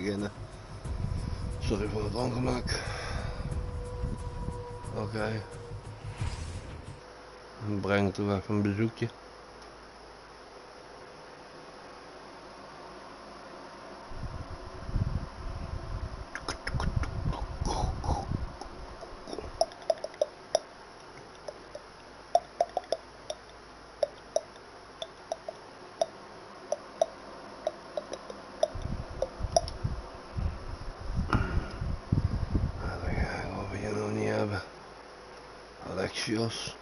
beginnen. Sorry voor het ongemak. Oké. Dan breng ik toch even een bezoekje. Alexios.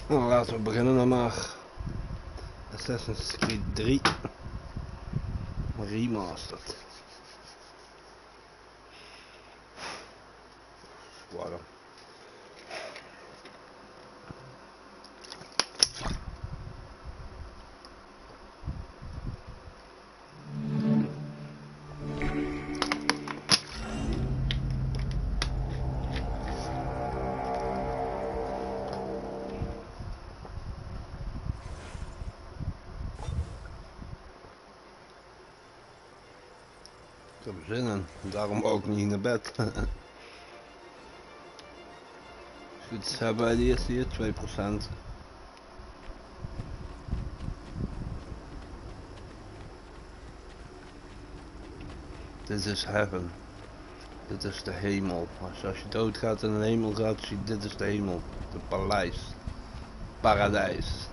Nou, laten we beginnen dan maar. Assassin's Creed 3 Remastered. Warm. Ik heb er zin in, daarom ook niet naar bed. Goed, hebben wij de eerste hier, 2%. Dit is heaven. Dit is de hemel. Als je doodgaat in de hemel gaat, zie dit is de hemel. De paleis. Paradijs.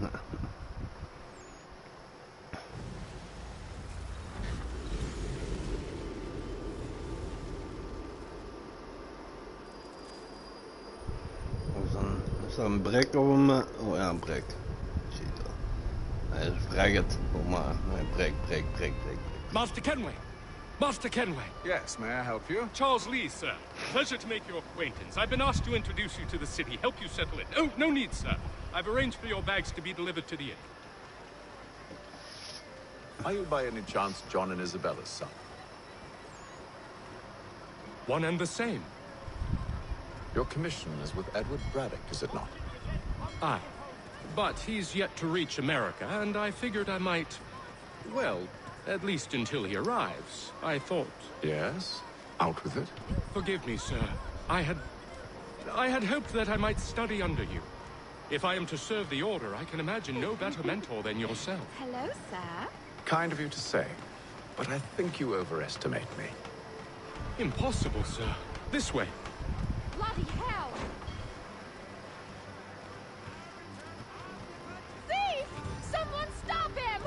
Is dat een brek of een... Oh ja, een brek. Zie je dat. Hij is vragged. Kom maar. Nee, brek. Master Kenway! Master Kenway! Yes, may I help you? Charles Lee, sir. Pleasure to make your acquaintance. I've been asked to introduce you to the city, help you settle in. Oh, no need, sir. I've arranged for your bags to be delivered to the inn. Are you by any chance John and Isabella's son? One and the same. Your commission is with Edward Braddock, is it not? Aye. But he's yet to reach America, and I figured I might... Well, at least until he arrives. I thought... Yes? Out with it. Forgive me, sir. I had hoped that I might study under you. If I am to serve the Order, I can imagine no better mentor than yourself. Hello, sir. Kind of you to say, but I think you overestimate me. Impossible, sir. This way. Bloody hell! Thief! Someone stop him!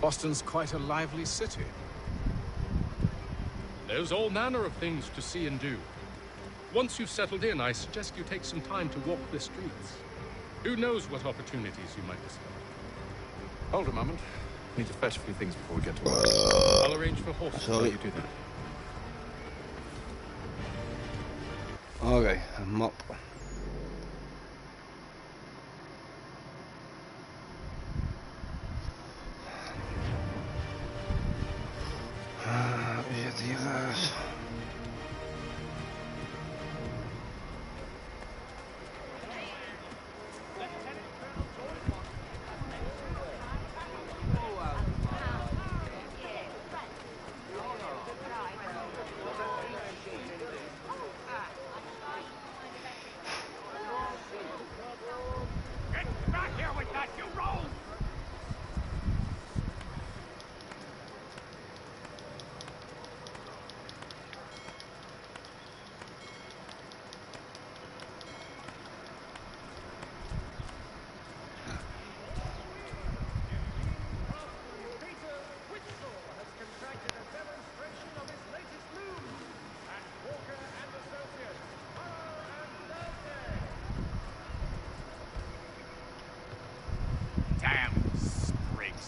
Boston's quite a lively city. There's all manner of things to see and do. Once you've settled in, I suggest you take some time to walk the streets. Who knows what opportunities you might discover. Hold a moment. Need to fetch a few things before we get to work. I'll arrange for horses. Sorry. You do that. Oké, een map. Wie zit hier ergens?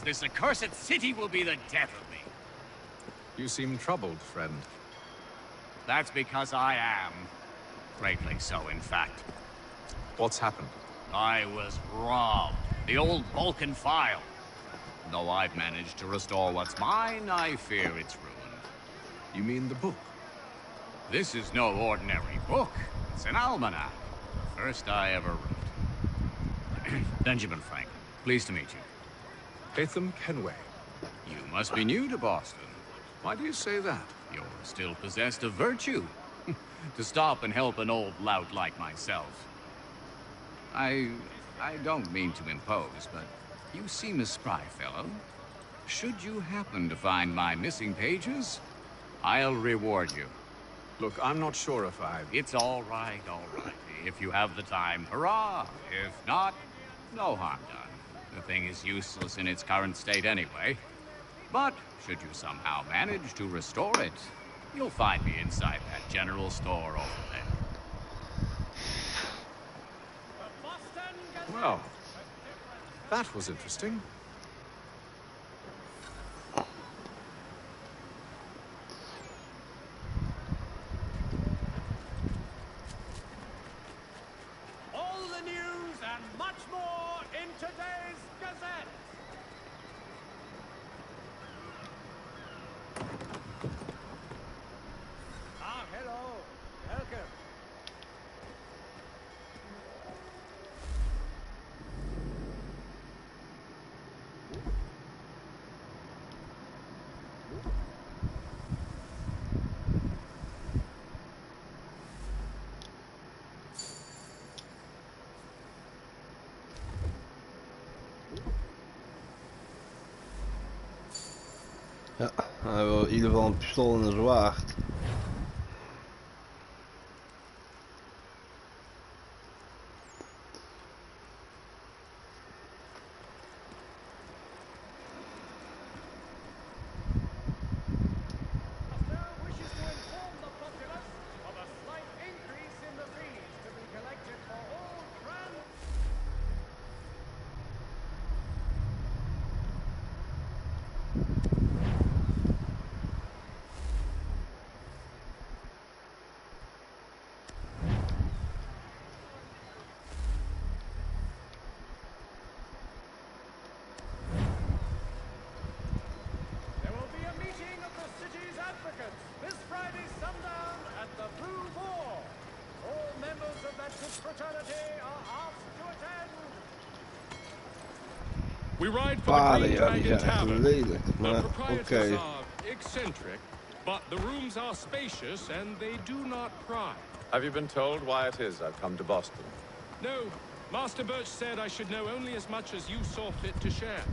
this accursed city will be the death of me. You seem troubled, friend. That's because I am. Greatly so, in fact. What's happened? I was robbed. The old Vulcan file. Though I've managed to restore what's mine, I fear it's ruined. You mean the book? This is no ordinary book. It's an almanac. The first I ever wrote. Benjamin Franklin, pleased to meet you. Hatham Kenway. You must be new to Boston. Why do you say that? You're still possessed of virtue. To stop and help an old lout like myself. I don't mean to impose, but you seem a spry fellow. Should you happen to find my missing pages, I'll reward you. Look, I'm not sure if I... It's all right. If you have the time, hurrah. If not, no harm done. The thing is useless in its current state anyway. But should you somehow manage to restore it, you'll find me inside that general store over there. Well, that was interesting. All the news and much more in today's Gazette. Ah, hello. Welcome. Ja, hij wil in ieder geval een pistool en een zwaard. Wishes to inform the populace of a slight increase in the fees to be collected for all trans... There will be a meeting of the city's advocates this Friday sundown at the V.Dooren. All members of that good fraternity are asked to attend. We ride for Paarden, the ja, Green die Dragon zijn echt Tavern. lelijk. The Maar proprietors oké. are eccentric, but the rooms are spacious and they do not pry. Have you been told why it is I've come to Boston? No, Master Birch said I should know only as much as you saw fit to share.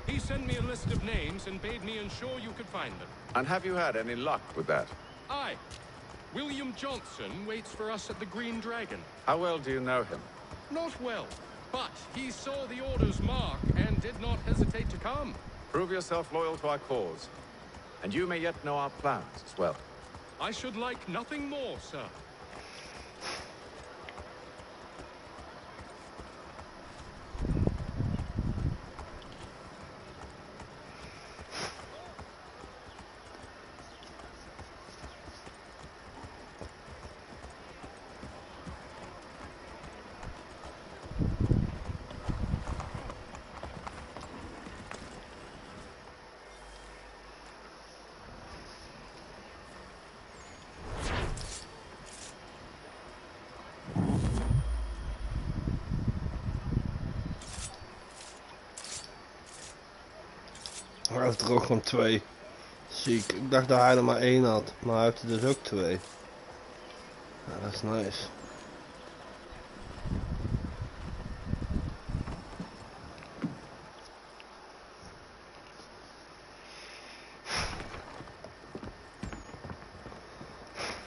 He sent me a list of names and bade me ensure you could find them. And have you had any luck with that? Aye. William Johnson waits for us at the Green Dragon. How well do you know him? Not well, but he saw the order's mark and did not hesitate to come. Prove yourself loyal to our cause. And you may yet know our plans as well. I should like nothing more, sir. Hij heeft er ook gewoon 2. Ziek. Ik dacht dat hij er maar 1 had, maar hij heeft er dus ook 2. Ja, dat is nice.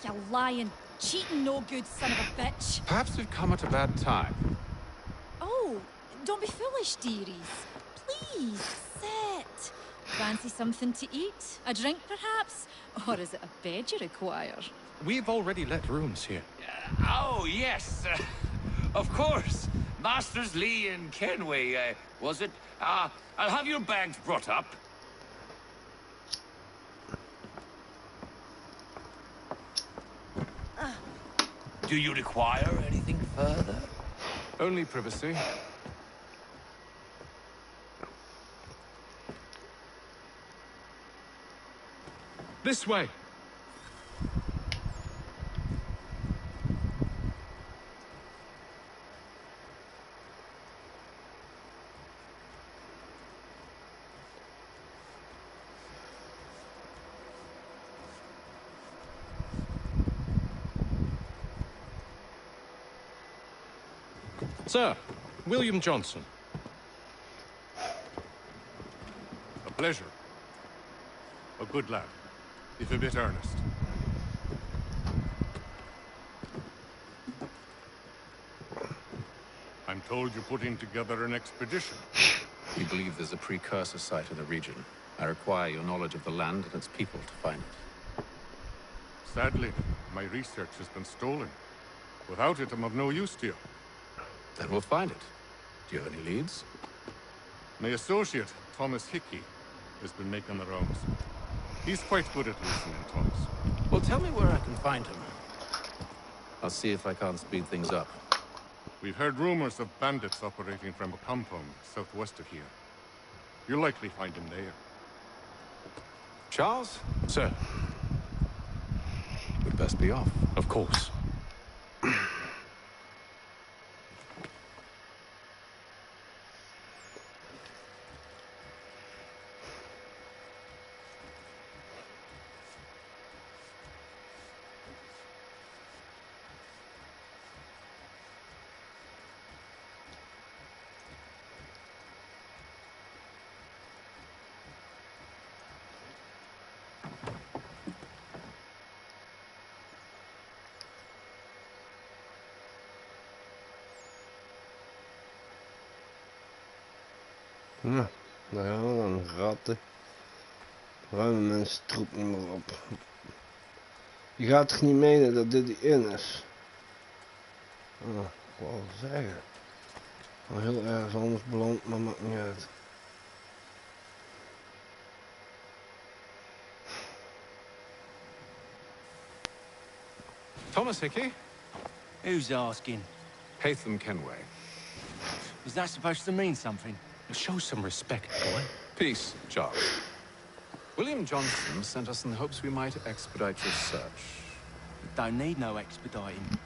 You lying, cheating, no good son of a bitch. Perhaps we've come at a bad time. Oh, don't be foolish, dearies. Please, sit. Fancy something to eat? A drink, perhaps? Or is it a bed you require? We've already let rooms here. Oh, yes. Of course. Masters Lee and Kenway, was it? I'll have your bags brought up. Do you require anything further? Only privacy. This way. Sir, William Johnson. A pleasure. A good lad, if a bit earnest. I'm told you're putting together an expedition. We believe there's a precursor site in the region. I require your knowledge of the land and its people to find it. Sadly, my research has been stolen. Without it, I'm of no use to you. Then we'll find it. Do you have any leads? My associate, Thomas Hickey, has been making the rounds. He's quite good at listening, Thomas. Well, tell me where I can find him. I'll see if I can't speed things up. We've heard rumors of bandits operating from a compound southwest of here. You'll likely find him there. Charles? Sir, We'd best be off. of course. Nou, daar gaan we dan. Ratten. Ruime mensen troep niet meer op. Je gaat toch niet menen dat dit die in is? Oh, ik wou wel zeggen. Al heel ergens anders beland, maar maakt niet uit. Thomas Hickey? Who's asking? Hatham Kenway. Is that supposed to mean something? Show some respect, boy. Peace, Charles. William Johnson sent us in the hopes we might expedite your search. Don't need no expediting.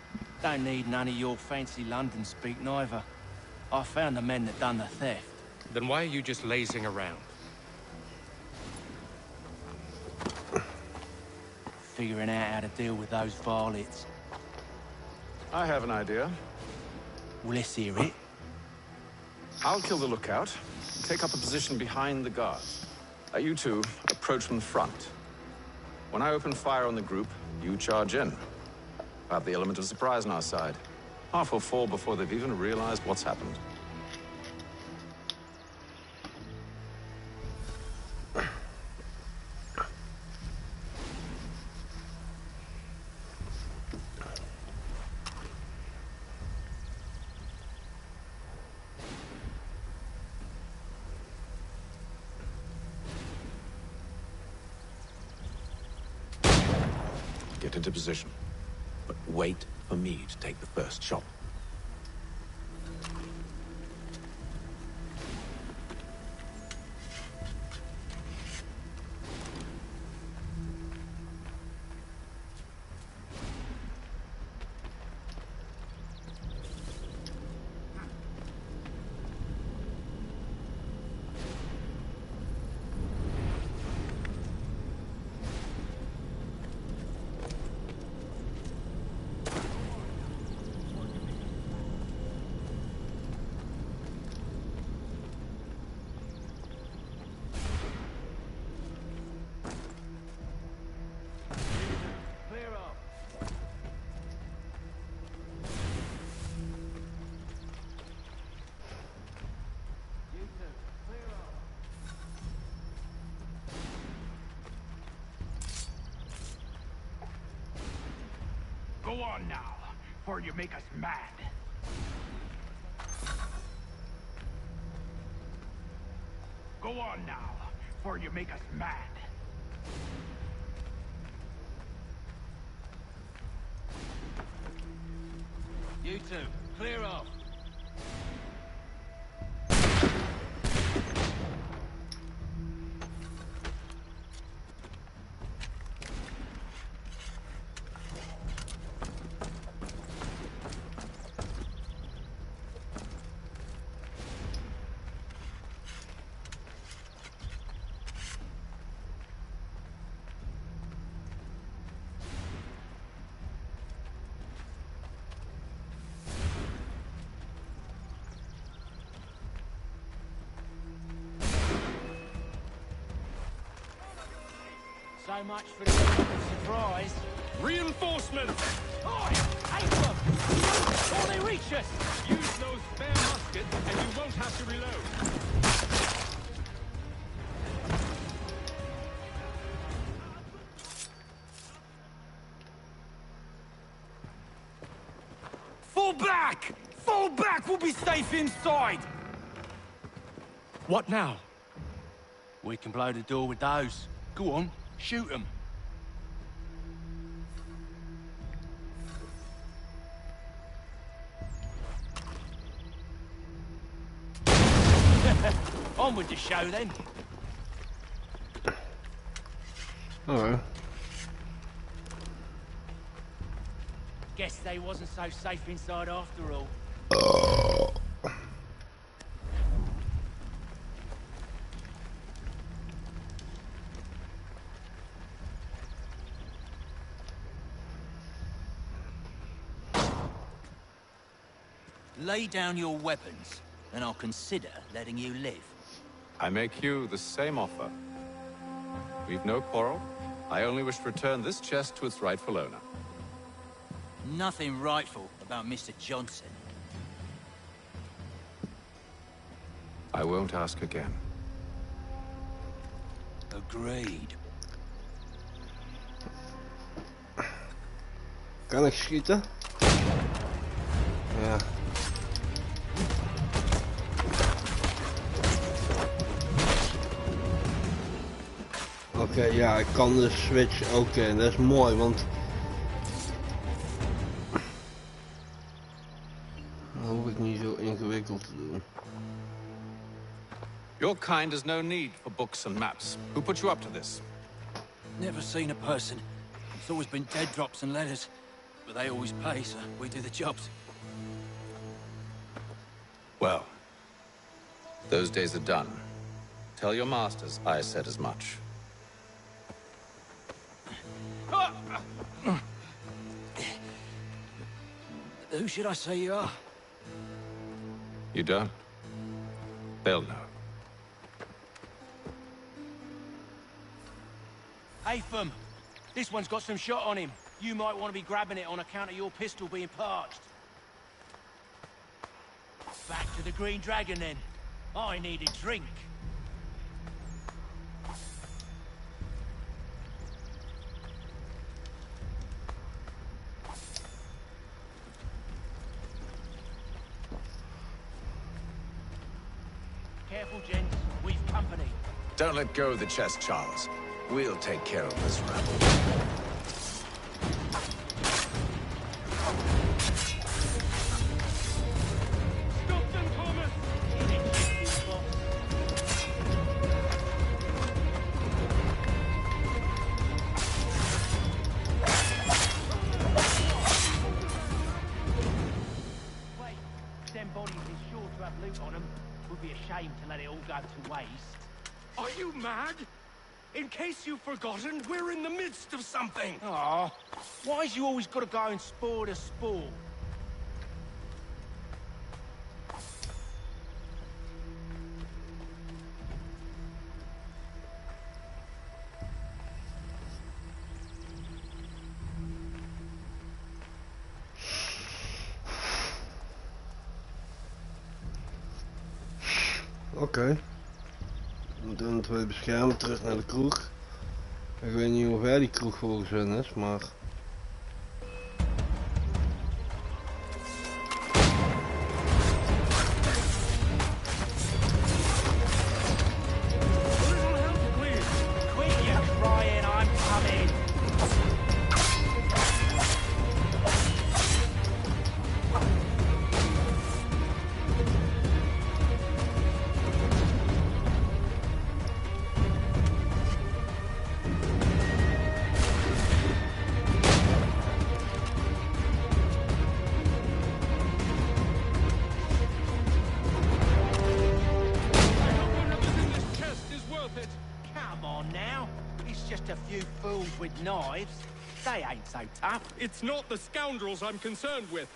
Don't need none of your fancy London speak neither. I found the men that done the theft. Then why are you just lazing around? Figuring out how to deal with those varlets. I have an idea. Well, let's hear it. I'll kill the lookout, take up a position behind the guards. You two approach from the front. When I open fire on the group, you charge in. I have the element of surprise on our side. Half will fall before they've even realized what's happened. Get into position. But wait for me to take the first shot. Go on now, before you make us mad. Go on now, before you make us mad. You two, clear off. So much for the surprise. Reinforcements! Oi! Aim them! Before they reach us! Use those spare muskets and you won't have to reload. Fall back! Fall back! We'll be safe inside! What now? We can blow the door with those. Go on, shoot them. On with the show then. Alright. Guess they wasn't so safe inside after all. Lay down your weapons, and I'll consider letting you live. I make you the same offer. We've no quarrel. I only wish to return this chest to its rightful owner. Nothing rightful about Mr. Johnson. I won't ask again. Agreed. Kan ik schieten? Ja. Oké, ja, ik kan de switch ook in. Dat is mooi, want dan hoef ik niet zo ingewikkeld te doen. Your kind has no need for books and maps. Who put you up to this? Never seen a person. It's always been dead drops and letters. But they always pay, so we do the jobs. Well, those days are done. Tell your masters I said as much. Who should I say you are? You don't? They'll know. Apham, this one's got some shot on him. You might want to be grabbing it on account of your pistol being parched. Back to the Green Dragon then. I need a drink. Careful, gents. We've company. Don't let go of the chest, Charles. We'll take care of this rabble. Are you mad? In case you've forgotten, we're in the midst of something. Aw, why's you always got to go and spoil the sport? Oké. We moeten hun twee beschermen, terug naar de kroeg. Ik weet niet hoe ver die kroeg volgens hun is, maar... Come on now. It's just a few fools with knives. They ain't so tough. It's not the scoundrels I'm concerned with.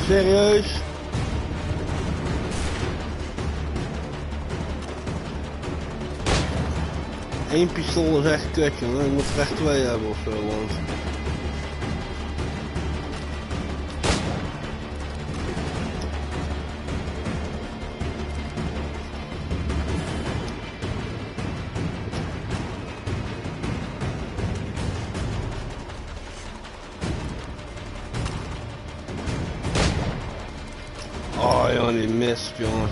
Serieus? Eén pistool is echt kut, jongen. Je moet er echt 2 hebben of zo, want... Oh jongen, die mist, jongen.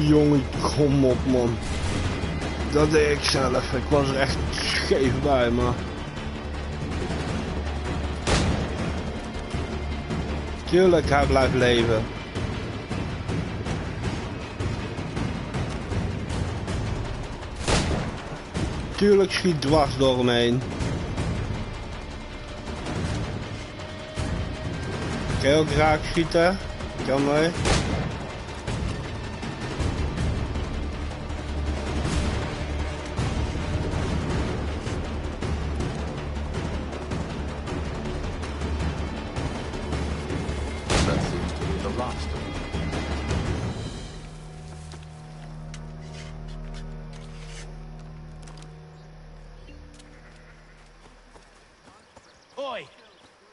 Jongen, kom op man. Dat deed ik zelf, ik was er echt scheef bij, maar... Tuurlijk, hij blijft leven. Tuurlijk schiet dwars door hem heen. Kan je ook raak schieten? Kan mij.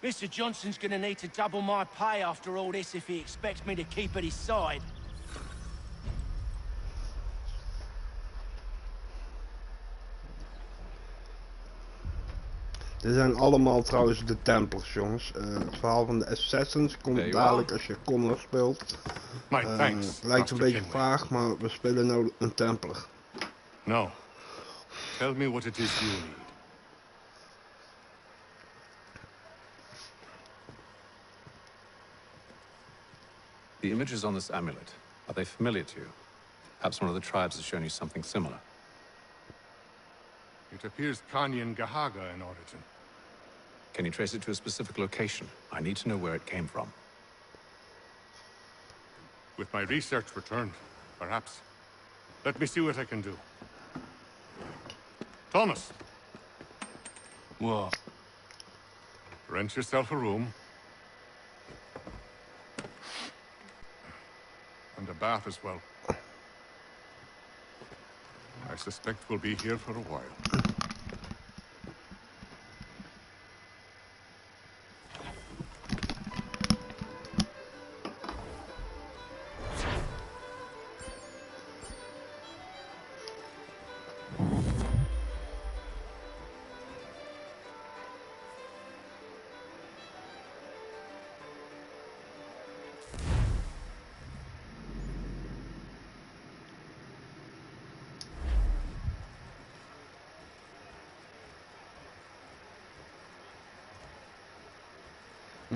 Mr. Johnson's gonna need to double my pay after all this if he expects me to keep at his side. Dit zijn allemaal trouwens de Templars, jongens. Het verhaal van de Assassins komt dadelijk als je Connor speelt. Het lijkt een beetje vaag, maar we spelen nou een Templar. No. Tell me what it is you need. The images on this amulet, are they familiar to you? Perhaps one of the tribes has shown you something similar. It appears Kanyan Gahaga in origin. Can you trace it to a specific location? I need to know where it came from. With my research returned, perhaps. Let me see what I can do. Thomas! What? Rent yourself a room. And a bath as well. I suspect we'll be here for a while.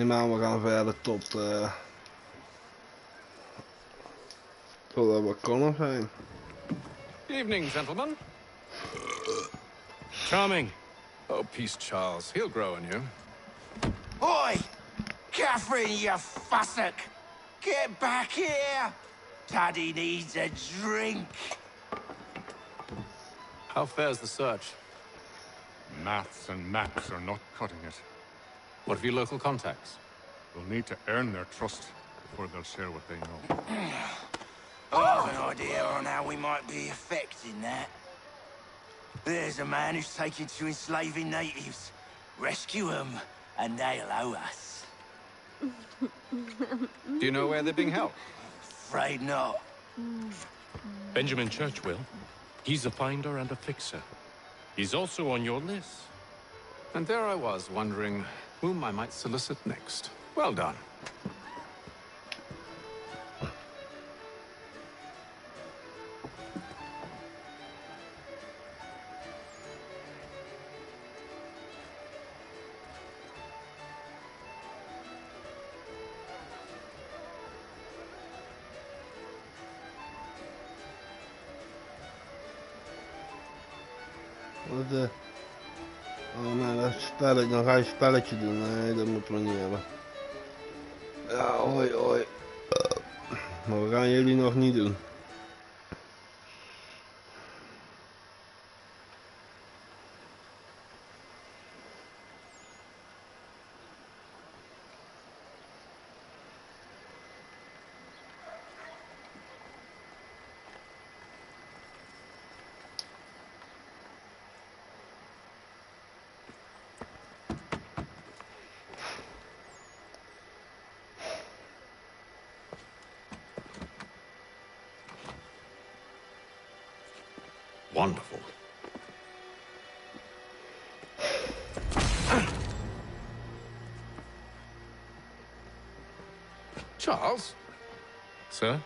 Maar we gaan verder tot totdat we Connor zijn. Evening, gentlemen. Charming. Oh, peace, Charles. He'll grow on you. Oi! Catherine, you fussock! Get back here! Daddy needs a drink. How fares the search? Maths and maps are not cutting it. What of your local contacts? We'll need to earn their trust before they'll share what they know. I have an idea on how we might be affecting that. There's a man who's taken to enslaving natives. Rescue them, and they'll owe us. Do you know where they're being held? Afraid not. Benjamin Church will. He's a finder and a fixer. He's also on your list. And there I was, wondering whom I might solicit next. Well done. Wat oh nee, dat spelletje, dan ga je een spelletje doen. Nee, dat moeten we niet hebben. Ja, hoi hoi. Maar we gaan jullie nog niet doen. Wonderful. Charles? Sir?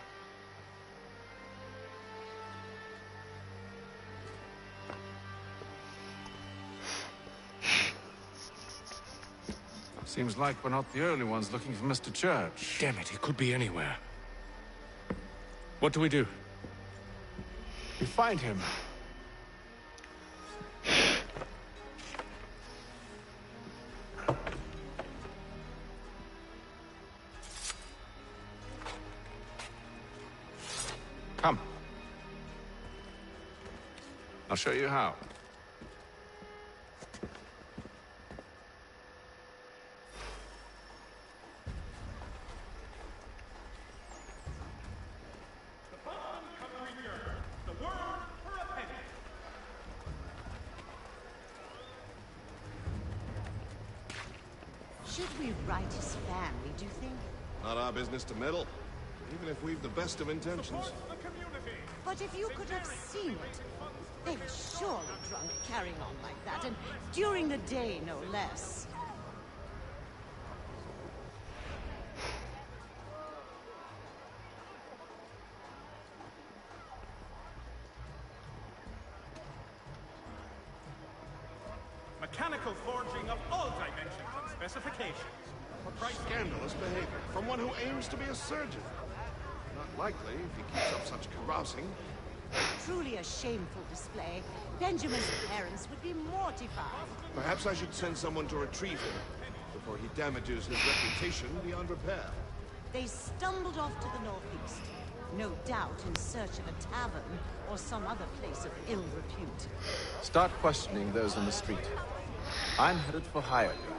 Seems like we're not the only ones looking for Mr. Church. Damn it, he could be anywhere. What do we do? We find him. Come. I'll show you how. Should we write his family, do you think? Not our business to meddle, even if we've the best of intentions. But if you could have seen it, they were surely drunk carrying on like that, and during the day, no less. Mechanical forging of all dimensions and specifications. What scandalous behavior from one who aims to be a surgeon. Not likely if he keeps up such carousing. Truly a shameful display. Benjamin's parents would be mortified. Perhaps I should send someone to retrieve him before he damages his reputation beyond repair. They stumbled off to the northeast, no doubt in search of a tavern or some other place of ill repute. Start questioning those in the street. I'm headed for higher ground.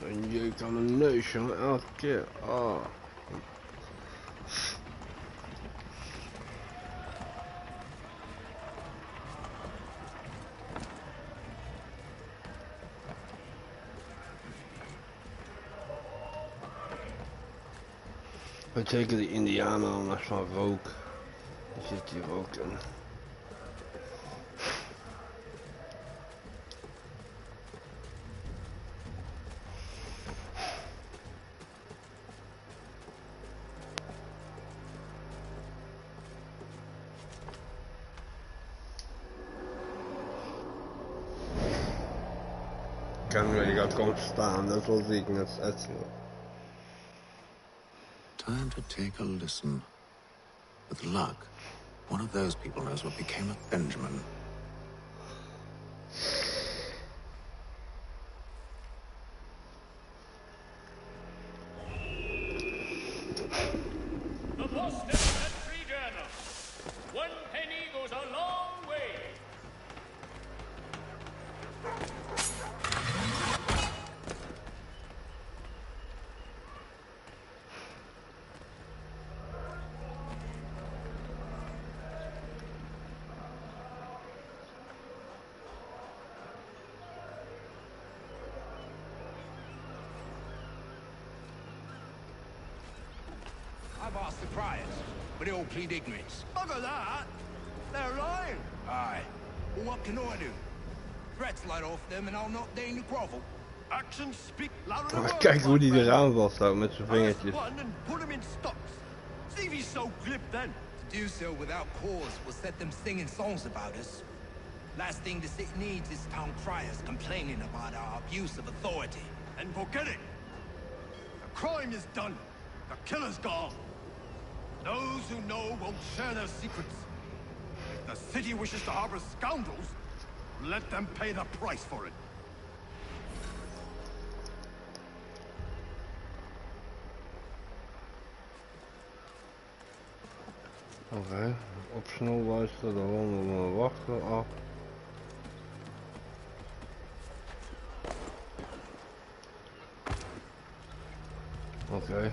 Een jeuk aan mijn neus, jongen, elke keer. Oh. Maar zeker die indianen anders van rook. Er zit hier rook in. Je gaat gewoon staan, dat wil ik net uitzien. Time to take a listen. With luck, one of those people knows what became of Benjamin. The Boston and Free Journal. One penny goes a long way. I've asked the criers, but they all plead ignorance. Bugger that! They're lying! Aye. Well, what can I do? Threats light off them and I'll not deign to grovel. Actions speak louder than words. Kijk hoe die my eraan vasthoudt met zijn friend. vingertjes. One and put him in stocks. See if he's so glib then. To do so without cause will set them singing songs about us. Last thing the city needs is town criers complaining about our abuse of authority. And forget it. The crime is done. The killer's gone. Those who know won't share their secrets. If the city wishes to harbor scoundrels, let them pay the price for it. Oké, op snel luisteren, dan wandelen we wachten af. Oké.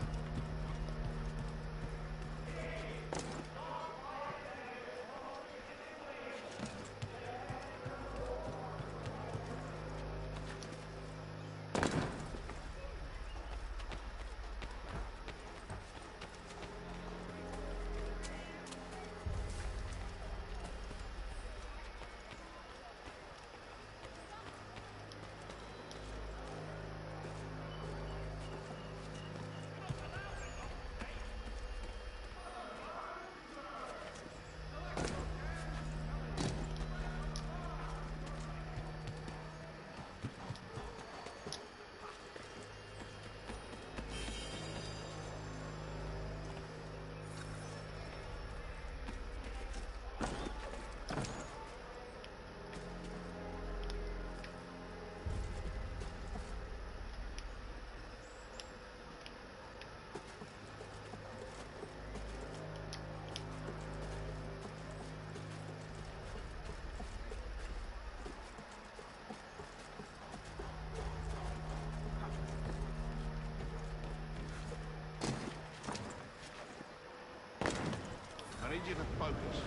I need you to focus.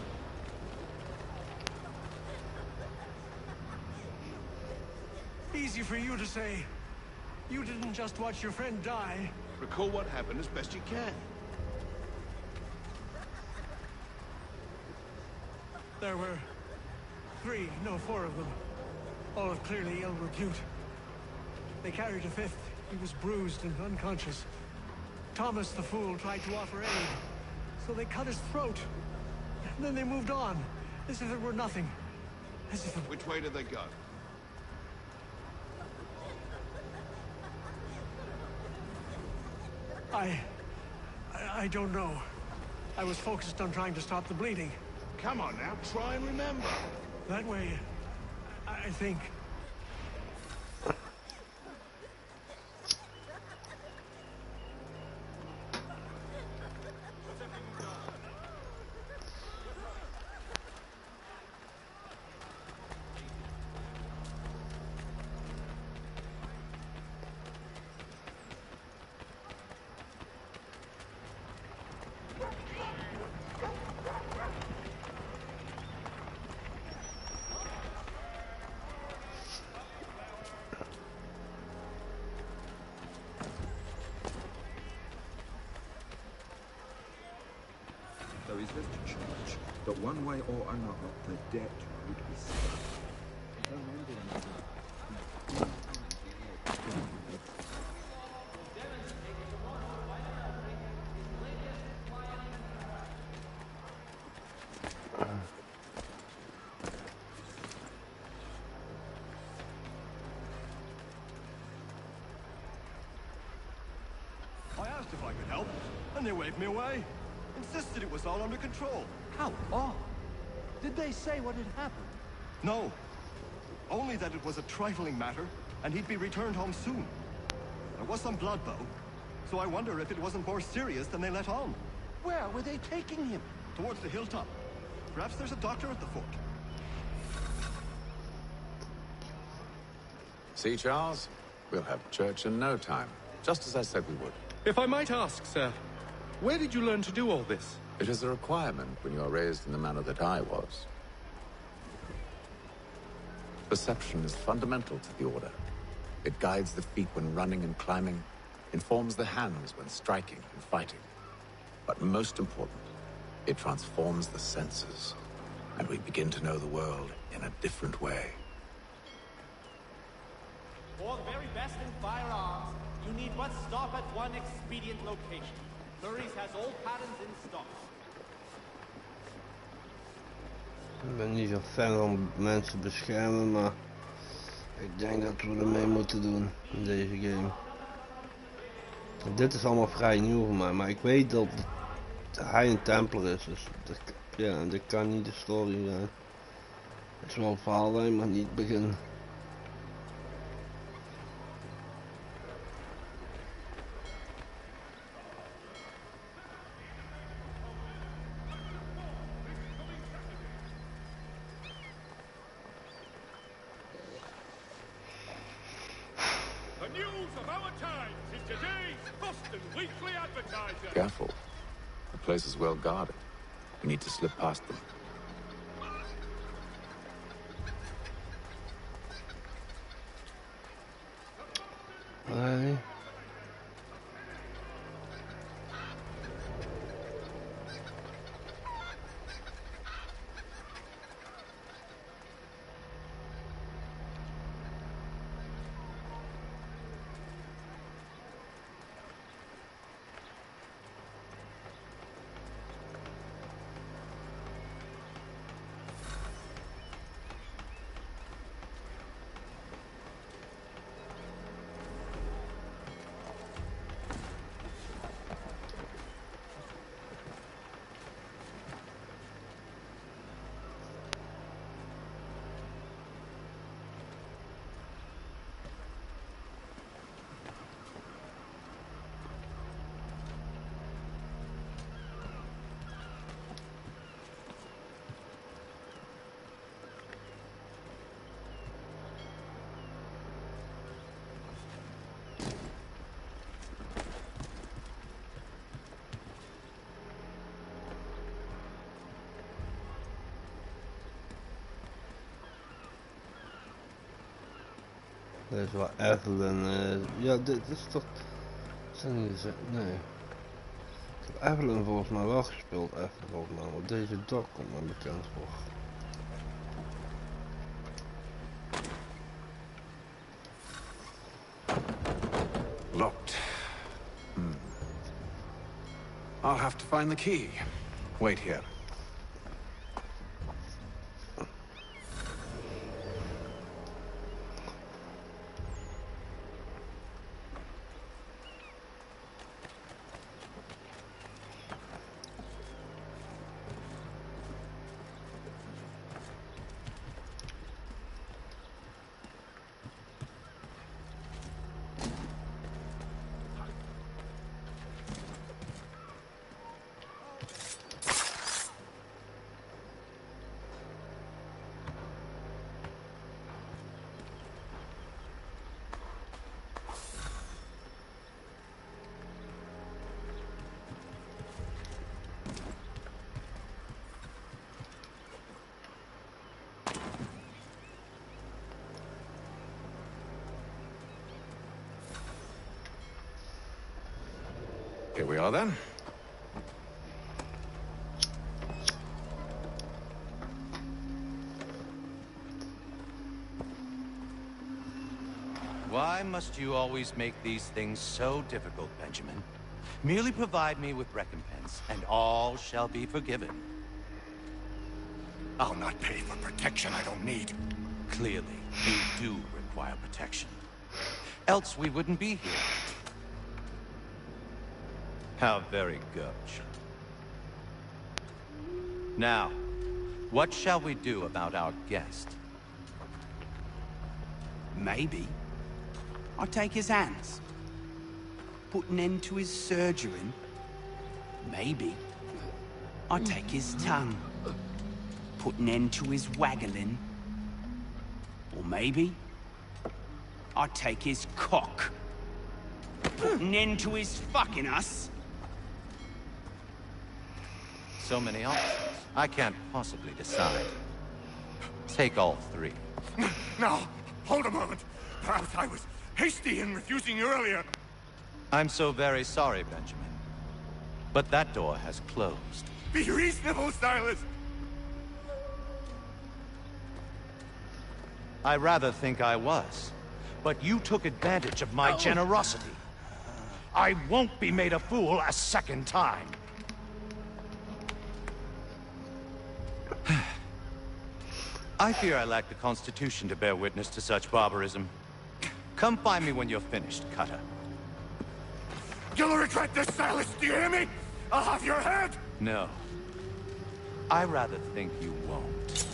Easy for you to say. You didn't just watch your friend die. Recall what happened as best you can. There were 4 of them. All of clearly ill repute. They carried a 5th. He was bruised and unconscious. Thomas the fool tried to offer aid, so they cut his throat. And then they moved on, as if it were nothing. As if it... Which way did they go? I don't know. I was focused on trying to stop the bleeding. Come on now, try and remember. That way, I think. But one way or another, the debt would be settled. I asked if I could help, and they waved me away. Insisted it was all under control. How odd. Did they say what had happened? No. Only that it was a trifling matter, and he'd be returned home soon. There was some blood, though, so I wonder if it wasn't more serious than they let on. Where were they taking him? Towards the hilltop. Perhaps there's a doctor at the fort. See, Charles? We'll have church in no time, just as I said we would. If I might ask, sir, where did you learn to do all this? It is a requirement when you are raised in the manner that I was. Perception is fundamental to the Order. It guides the feet when running and climbing, informs the hands when striking and fighting. But most important, it transforms the senses, and we begin to know the world in a different way. For the very best in firearms, you need but stop at one expedient location. Flurry's has all patterns in stock. Ik ben niet zo fan om mensen beschermen, maar ik denk dat we ermee moeten doen in deze game. En dit is allemaal vrij nieuw voor mij, maar ik weet dat hij een Templar is, dus ja, dit kan niet de story zijn. Het is wel een verhaallijn, maar niet het begin. Careful. The place is well guarded. We need to slip past them. Hey. Dit is wel Evelyn. Ja, dit is toch... Nee. Ik heb Evelyn volgens mij wel gespeeld. Volgens mij, want deze dog komt mij bekend voor. Locked. I'll have to find the key. Wait here. Here we are then. Why must you always make these things so difficult, Benjamin? Merely provide me with recompense, and all shall be forgiven. I'll not pay for protection I don't need. Clearly, you do require protection. Else we wouldn't be here. How very gauche. Now, what shall we do about our guest? Maybe I'll take his hands. Put an end to his surgering. Maybe I'll take his tongue. Put an end to his waggling. Or maybe I'll take his cock. Put an end to his fucking us. So many options. I can't possibly decide. Take all three. No, hold a moment. Perhaps I was hasty in refusing you earlier. I'm so very sorry, Benjamin. But that door has closed. Be reasonable, Silas. I rather think I was. But you took advantage of my generosity. I won't be made a fool a second time. I fear I lack the constitution to bear witness to such barbarism. Come find me when you're finished, Cutter. You'll regret this, Silas, do you hear me? I'll have your head! No. I rather think you won't.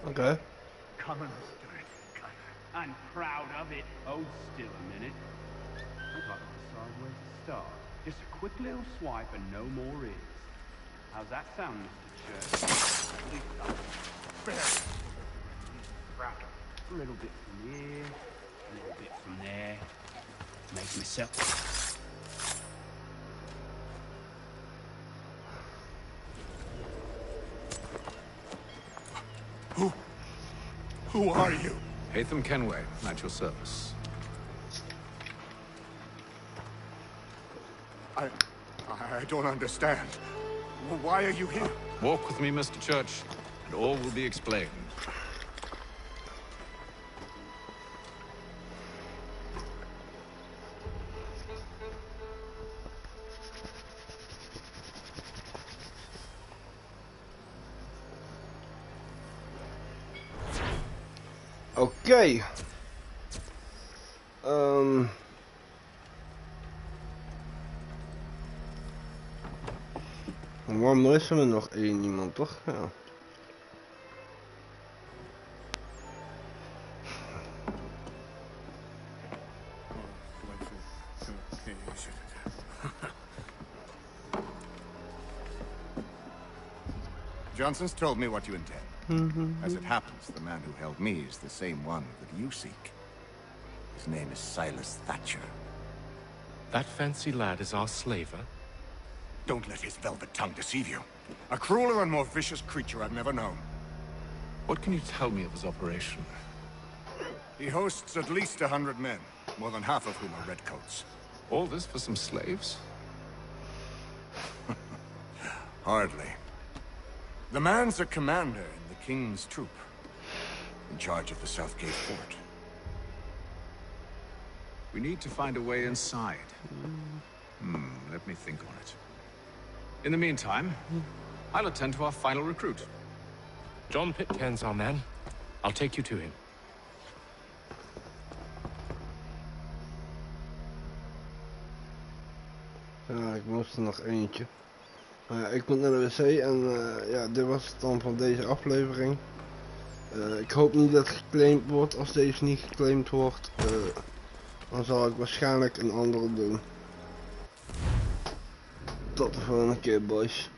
Okay. Come on, Stuart. I'm proud of it. Oh, still a minute. I gotta decide where to start. Just a quick little swipe and no more is. How's that sound, Mr. Church? A little bit from here, a little bit from there. Make myself. Who are you? Hatham Kenway, at your service. I don't understand. Why are you here? Walk with me, Mr. Church, and all will be explained. Oké. Waarom is er nog één iemand, toch? Ja. Johnson's told me what you intend. As it happens, the man who held me is the same one that you seek. His name is Silas Thatcher. That fancy lad is our slaver? Don't let his velvet tongue deceive you. A crueler and more vicious creature I've never known. What can you tell me of his operation? He hosts at least 100 men, more than half of whom are redcoats. All this for some slaves? Hardly. The man's a commander in the King's troop, in charge of the Southgate Fort. We need to find a way inside. Let me think on it. In the meantime, I'll attend to our final recruit. John Pitcairn's our man. I'll take you to him. Ja, ik moest er nog eentje. Maar ja, ik moet naar de wc en ja, dit was het dan van deze aflevering. Ik hoop niet dat het geclaimd wordt. Als deze niet geclaimd wordt, dan zal ik waarschijnlijk een andere doen. Tot de volgende keer, boys.